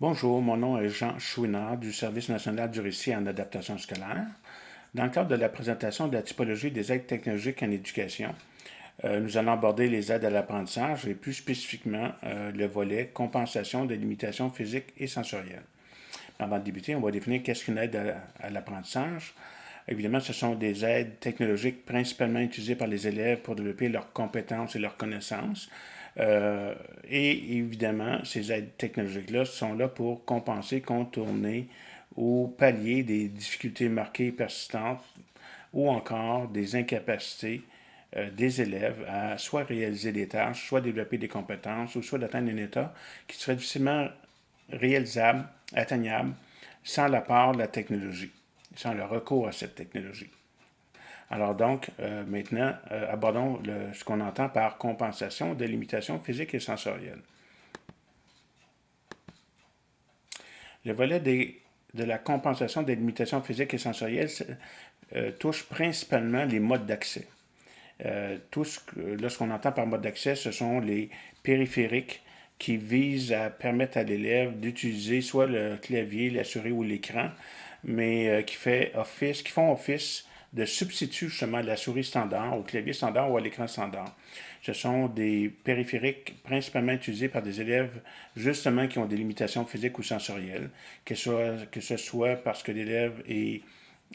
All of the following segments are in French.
Bonjour, mon nom est Jean Chouinard du Service national du récit en adaptation scolaire. Dans le cadre de la présentation de la typologie des aides technologiques en éducation, nous allons aborder les aides à l'apprentissage et plus spécifiquement le volet compensation de limitations physiques et sensorielles. Avant de débuter, on va définir qu'est-ce qu'une aide à l'apprentissage. Évidemment, ce sont des aides technologiques principalement utilisées par les élèves pour développer leurs compétences et leurs connaissances. Et évidemment, ces aides technologiques-là sont là pour compenser, contourner ou pallier des difficultés marquées et persistantes ou encore des incapacités des élèves à soit réaliser des tâches, soit développer des compétences ou soit d'atteindre un état qui serait difficilement réalisable, atteignable, sans l'apport de la technologie, sans le recours à cette technologie. Alors donc, maintenant, abordons ce qu'on entend par compensation de limitations physiques et sensorielles. Le volet de la compensation des limitations physiques et sensorielles touche principalement les modes d'accès. Là, ce qu'on entend par mode d'accès, ce sont les périphériques qui visent à permettre à l'élève d'utiliser soit le clavier, la souris ou l'écran, mais qui font office de substitut justement à la souris standard, au clavier standard ou à l'écran standard. Ce sont des périphériques principalement utilisés par des élèves justement qui ont des limitations physiques ou sensorielles, que ce soit parce que l'élève est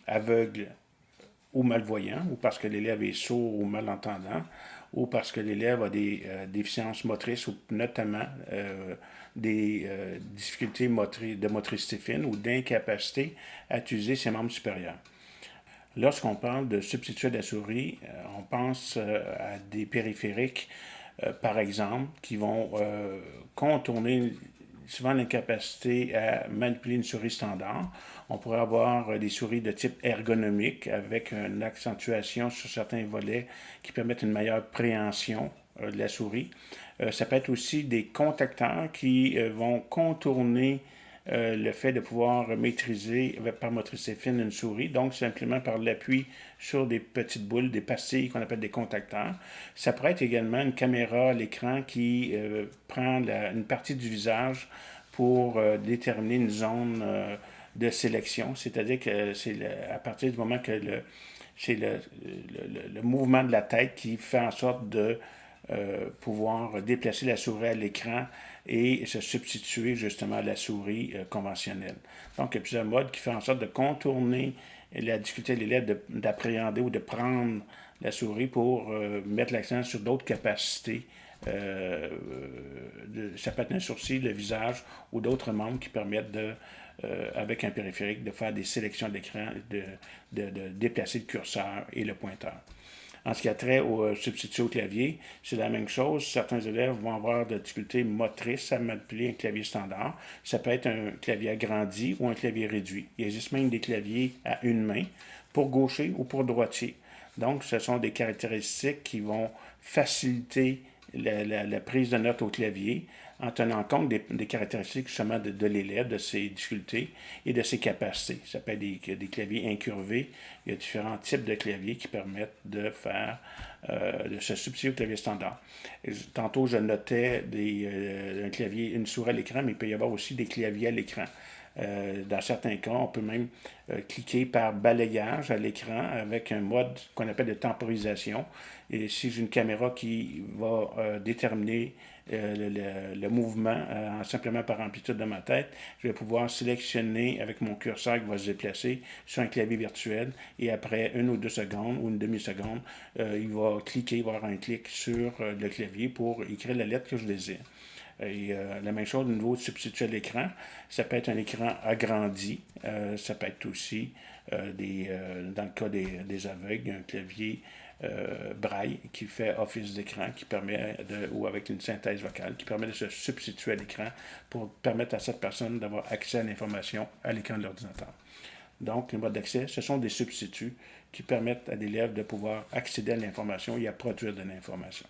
aveugle ou malvoyant, ou parce que l'élève est sourd ou malentendant, ou parce que l'élève a des déficiences motrices ou notamment des difficultés de motricité fine ou d'incapacité à utiliser ses membres supérieurs. Lorsqu'on parle de substituer de la souris, on pense à des périphériques, par exemple, qui vont contourner souvent l'incapacité à manipuler une souris standard. On pourrait avoir des souris de type ergonomique avec une accentuation sur certains volets qui permettent une meilleure préhension de la souris. Ça peut être aussi des contacteurs qui vont contourner le fait de pouvoir maîtriser par motricité fine une souris, donc simplement par l'appui sur des petites boules, des pastilles qu'on appelle des contacteurs. Ça pourrait être également une caméra à l'écran qui prend une partie du visage pour déterminer une zone de sélection, c'est-à-dire que c'est à partir du moment que c'est le mouvement de la tête qui fait en sorte de pouvoir déplacer la souris à l'écran et se substituer justement à la souris conventionnelle. Donc, il y a plusieurs modes qui font en sorte de contourner la difficulté de l'élève d'appréhender ou de prendre la souris pour mettre l'accent sur d'autres capacités. Ça peut être un sourcil, le visage ou d'autres membres qui permettent avec un périphérique de faire des sélections d'écran, de déplacer le curseur et le pointeur. En ce qui a trait au substitut au clavier, c'est la même chose. Certains élèves vont avoir de difficultés motrices à manipuler un clavier standard. Ça peut être un clavier agrandi ou un clavier réduit. Il existe même des claviers à une main pour gaucher ou pour droitier. Donc, ce sont des caractéristiques qui vont faciliter la prise de notes au clavier en tenant compte des caractéristiques justement de l'élève, de ses difficultés et de ses capacités. Ça peut être des claviers incurvés. Il y a différents types de claviers qui permettent de se substituer au clavier standard. Tantôt, je notais un clavier, une souris à l'écran, mais il peut y avoir aussi des claviers à l'écran. Dans certains cas, on peut même cliquer par balayage à l'écran avec un mode qu'on appelle de temporisation. Et si j'ai une caméra qui va déterminer le mouvement simplement par amplitude de ma tête, je vais pouvoir sélectionner avec mon curseur qui va se déplacer sur un clavier virtuel et après 1 ou 2 secondes ou une demi-seconde, il va cliquer, il va y avoir un clic sur le clavier pour écrire la lettre que je désire. Et la même chose au niveau de substitut à l'écran. Ça peut être un écran agrandi. Ça peut être aussi, dans le cas des aveugles, un clavier braille qui fait office d'écran qui permet ou avec une synthèse vocale qui permet de se substituer à l'écran pour permettre à cette personne d'avoir accès à l'information à l'écran de l'ordinateur. Donc, les modes d'accès, ce sont des substituts qui permettent à l'élève de pouvoir accéder à l'information et à produire de l'information.